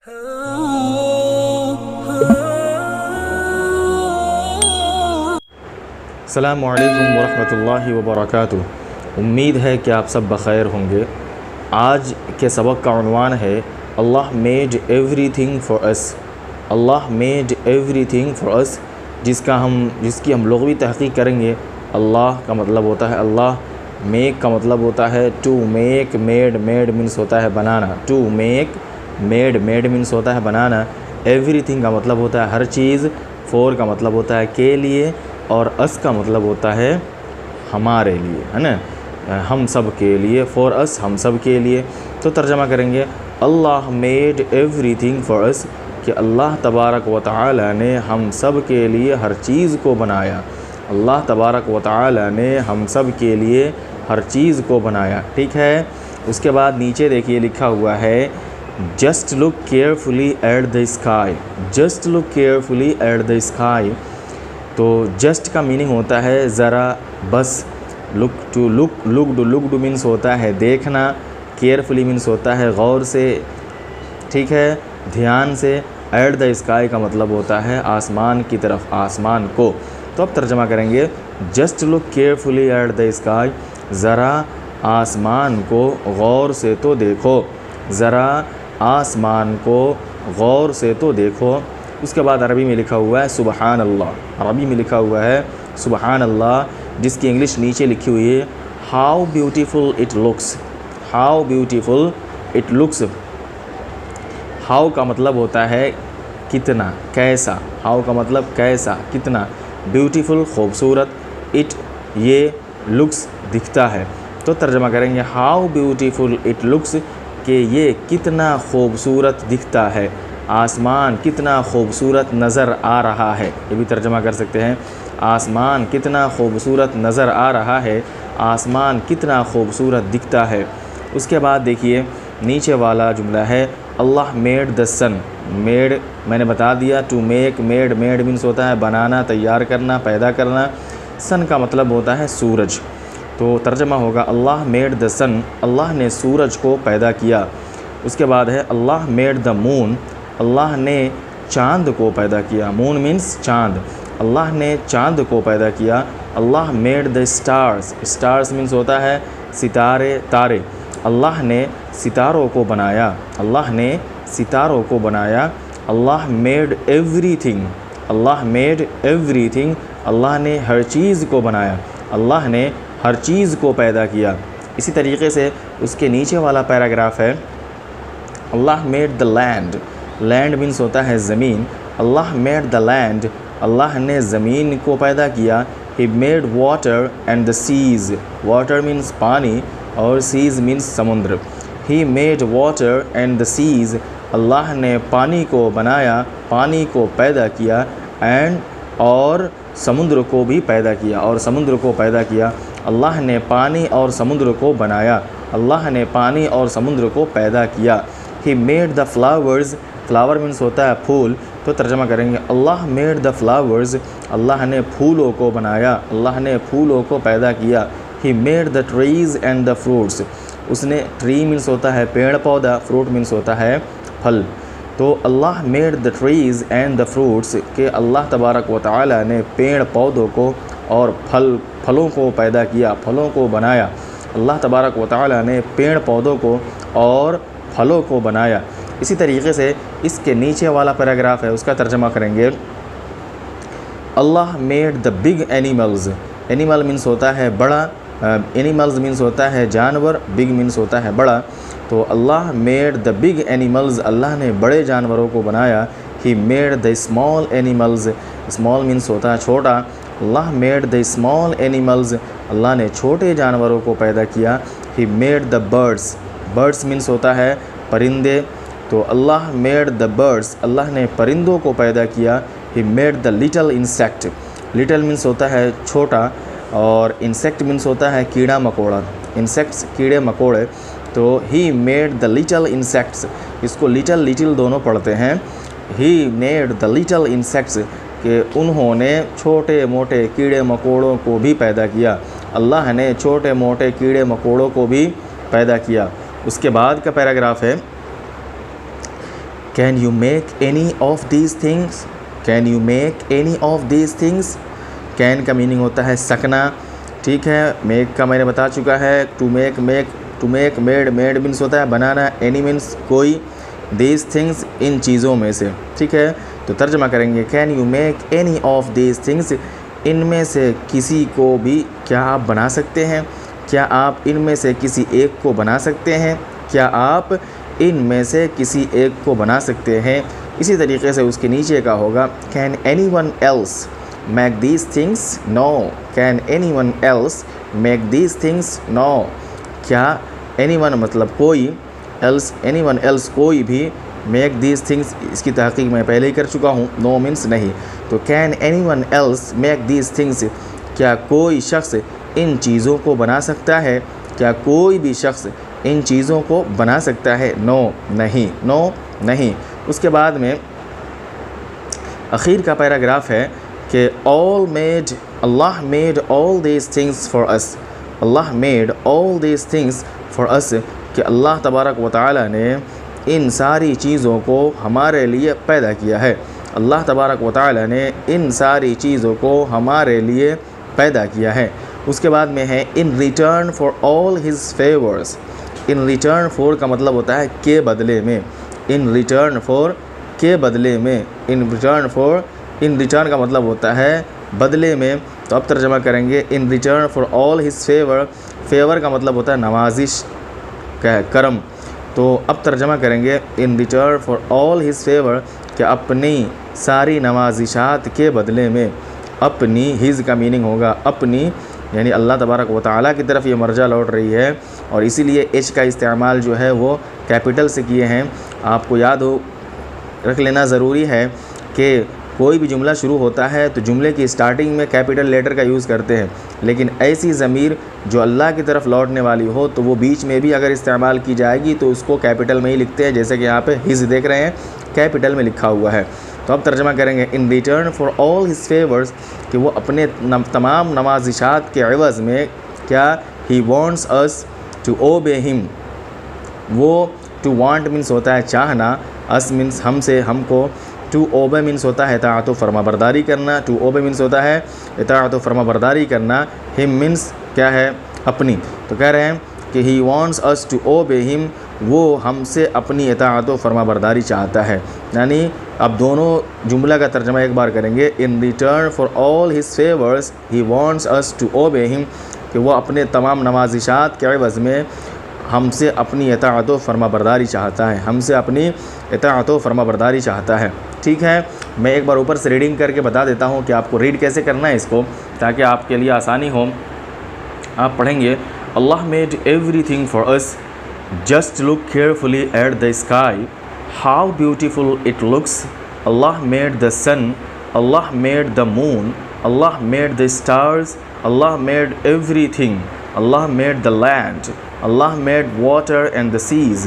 अस्सलामु अलैकुम वरहमतुल्लाहि वबरकातुहू। उम्मीद है कि आप सब बख़ैर होंगे। आज के सबक का उन्वान है Allah made everything for us. Allah made everything for us, जिसकी हम लुग़वी तहक़ीक़ करेंगे। अल्लाह का मतलब होता है अल्लाह, मेक का मतलब होता है टू मेक, मेड मीन्स होता है बनाना, टू मेक, मेड मीन्स होता है बनाना। एवरीथिंग का मतलब होता है हर चीज़, फॉर का मतलब होता है के लिए, और अस का मतलब होता है हमारे लिए, है ना, हम सब के लिए। फॉर अस हम सब के लिए। तो तर्जमा करेंगे अल्लाह मेड एवरीथिंग फॉर अस, कि अल्लाह तबारक व तआला ने हम सब के लिए हर चीज़ को बनाया। अल्लाह तबारक व तआला ने हम सब के लिए हर चीज़ को बनाया। ठीक है। उसके बाद नीचे देखिए लिखा हुआ है just look carefully at the sky. Just look carefully at the sky. तो जस्ट का मीनिंग होता है ज़रा, बस। लुकड मीन्स होता है देखना। केयरफुली मीन्स होता है गौर से, ठीक है, ध्यान से। एट द स्काई का मतलब होता है आसमान की तरफ, आसमान को। तो अब तर्जमा करेंगे just look carefully at the sky, ज़रा आसमान को गौर से तो देखो, ज़रा आसमान को गौर से तो देखो। उसके बाद अरबी में लिखा हुआ है सुबहान अल्लाह। अरबी में लिखा हुआ है सुबहान अल्लाह, जिसकी इंग्लिश नीचे लिखी हुई है how beautiful it looks. How beautiful it looks. How का मतलब होता है कितना, कैसा। हाउ का मतलब कैसा, कितना। ब्यूटीफुल खूबसूरत, इट ये, लुक्स दिखता है। तो तर्जमा करेंगे हाउ ब्यूटीफुल इट लुक्स, कि ये कितना खूबसूरत दिखता है, आसमान कितना खूबसूरत नज़र आ रहा है। ये भी तर्जमा कर सकते हैं, आसमान कितना खूबसूरत नज़र आ रहा है, आसमान कितना खूबसूरत दिखता है। उसके बाद देखिए नीचे वाला जुमला है Allah made the sun. Made मैंने बता दिया, टू मेक, मेड मीन्स होता है बनाना, तैयार करना, पैदा करना। सन का मतलब होता है सूरज। तो तर्जमा होगा अल्लाह मेड द सन, अल्लाह ने सूरज को पैदा किया। उसके बाद है अल्लाह मेड द मून, अल्लाह ने चाँद को पैदा किया। मून मीन्स चाँद। अल्लाह ने चाँद को पैदा किया। Allah made the stars. Stars means होता है सितारे, तारे। अल्लाह ने सितारों को बनाया। अल्लाह ने सितारों को बनाया। अल्लाह made everything. Allah made everything, अल्लाह ने हर चीज़ को बनाया। अल्लाह ने हर चीज़ को पैदा किया। इसी तरीके से उसके नीचे वाला पैराग्राफ है Allah made the land. Land means होता है ज़मीन। Allah made the land, Allah ने ज़मीन को पैदा किया। He made water and the seas. Water means पानी, और सीज़ मीन्स समुद्र। He made water and the seas, Allah ने पानी को बनाया, पानी को पैदा किया। एंड और समुद्र को भी पैदा किया, और समुद्र को पैदा किया। अल्लाह ने पानी और समुद्र को बनाया। अल्लाह ने पानी और समुद्र को पैदा किया। He made the flowers. Flower means होता है फूल। तो तर्जमा करेंगे अल्लाह मेड द फ्लावर्स, अल्लाह ने फूलों को बनाया, अल्लाह ने फूलों को पैदा किया। He made the trees and the fruits. उसने, ट्री मीन्स होता है पेड़ पौधा, फ्रूट मीन्स होता है फल। तो Allah made the trees and the fruits, के अल्लाह तबारक व तआला ने पेड़ पौधों को और फलों को पैदा किया, फलों को बनाया। अल्लाह तबारक व तआला ने पेड़ पौधों को और फलों को बनाया। इसी तरीके से इसके नीचे वाला पैराग्राफ है, उसका तर्जमा करेंगे Allah made the big animals. Animal means होता है बड़ा, एनिमल्स मीन्स होता है जानवर, बिग मीन्स होता है बड़ा। तो Allah made the big animals, अल्लाह ने बड़े जानवरों को बनाया। He made the small animals. Small means होता है छोटा। अल्लाह मेड द स्मॉल एनिमल्स, अल्लाह ने छोटे जानवरों को पैदा किया। He made the birds. Birds means होता है परिंदे। तो अल्लाह मेड द बर्ड्स, अल्लाह ने परिंदों को पैदा किया। He made the little insect. Little means होता है छोटा, और इंसेक्ट मीन्स होता है कीड़ा मकोड़ा। इंसेक्ट्स कीड़े मकोड़े। तो he made the little insects, इसको लिटिल दोनों पढ़ते हैं। He made the little insects, कि उन्होंने छोटे मोटे कीड़े मकोड़ों को भी पैदा किया। अल्लाह ने छोटे मोटे कीड़े मकोड़ों को भी पैदा किया। उसके बाद का पैराग्राफ है can you make any of these things, can you make any of these things. Can का मीनिंग होता है सकना, ठीक है। मेक का मैंने बता चुका है, to make made, made means होता है बनाना, एनी मीन्स कोई, दीज थिंग्स इन चीज़ों में से, ठीक है। तो तर्जमा करेंगे can you make any of these things, इनमें से किसी को भी क्या आप बना सकते हैं, क्या आप इनमें से किसी एक को बना सकते हैं, क्या आप इनमें से किसी एक को बना सकते हैं। इसी तरीके से उसके नीचे का होगा can anyone else make these things, no, can anyone else make these things, no. क्या एनी वन मतलब कोई, एल्स एनी वन एल्स कोई भी, मेक दीज थिंग्स इसकी तहकीक मैं पहले ही कर चुका हूँ, नो मीन्स नहीं। तो can anyone else make these things, क्या कोई शख्स इन चीज़ों को बना सकता है, क्या कोई भी शख्स इन चीज़ों को बना सकता है, नो नहीं, नो नहीं। उसके बाद में आखिर का पैराग्राफ है कि all made, Allah made all these things for us, Allah made all these things for us, कि अल्लाह तबारक व तआला ने इन सारी चीज़ों को हमारे लिए पैदा किया है, अल्लाह तबारक व तआला ने इन सारी चीज़ों को हमारे लिए पैदा किया है। उसके बाद में है इन return for all his favours, in return for का मतलब होता है के बदले में, इन रिटर्न फॉर के बदले में, इन रिटर्न फॉर, इन रिटर्न का मतलब होता है बदले में। तो अब तर्जमा करेंगे in return for all his favour, favour का मतलब होता है नवाजिश का करम। तो अब तर्जमा करेंगे in return for all his favour, कि अपनी सारी नवाजिशात के बदले में, अपनी, हिज का मीनिंग होगा अपनी, यानी अल्लाह तबारक व तआला की तरफ ये मर्जा लौट रही है, और इसीलिए एच का इस्तेमाल जो है वो कैपिटल से किए हैं। आपको याद हो रख लेना ज़रूरी है कि कोई भी जुमला शुरू होता है तो जुमले की स्टार्टिंग में कैपिटल लेटर का यूज़ करते हैं, लेकिन ऐसी ज़मीर जो अल्लाह की तरफ लौटने वाली हो तो वो बीच में भी अगर इस्तेमाल की जाएगी तो उसको कैपिटल में ही लिखते हैं, जैसे कि यहाँ पे हिज देख रहे हैं कैपिटल में लिखा हुआ है। तो अब तर्जमा करेंगे in return for all his favours, कि वो अपने तमाम नवाजिशात के एवज़ में क्या, he wants us to obey him, वो टू वांट मीन्स होता है चाहना, अस मीन्स हमसे, हमको, टू ओबे मीन्स होता है इताअत व फरमाबरदारी करना, टू ओबे मीन्स होता है इताअत व फरमाबरदारी करना, हिम मीन्स क्या है अपनी। तो कह रहे हैं कि he wants us to obey him, वो हमसे अपनी इताअत व फरमाबरदारी चाहता है। यानी अब दोनों जुमला का तर्जमा एक बार करेंगे in return for all his favours he wants us to obey him, कि वो अपने तमाम नवाजिशात के एवज़ में हमसे अपनी इताअत व फरमाबरदारी चाहता है, हमसे अपनी इताअत व फरमाबरदारी चाहता है। ठीक है, मैं एक बार ऊपर से रीडिंग करके बता देता हूँ कि आपको रीड कैसे करना है इसको, ताकि आपके लिए आसानी हो। आप पढ़ेंगे Allah made everything for us, just look carefully at the sky, how beautiful it looks, Allah made the sun, Allah made the moon, Allah made the stars, Allah made everything, Allah made the land, Allah made water and the seas,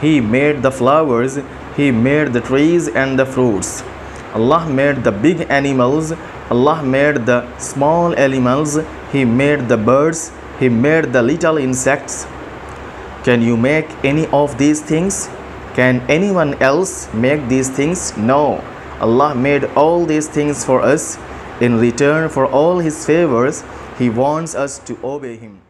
He made the flowers, He made the trees and the fruits, Allah made the big animals, Allah made the small animals, He made the birds, He made the little insects. Can you make any of these things? Can anyone else make these things? No. Allah made all these things for us. In return for all His favors, He wants us to obey Him.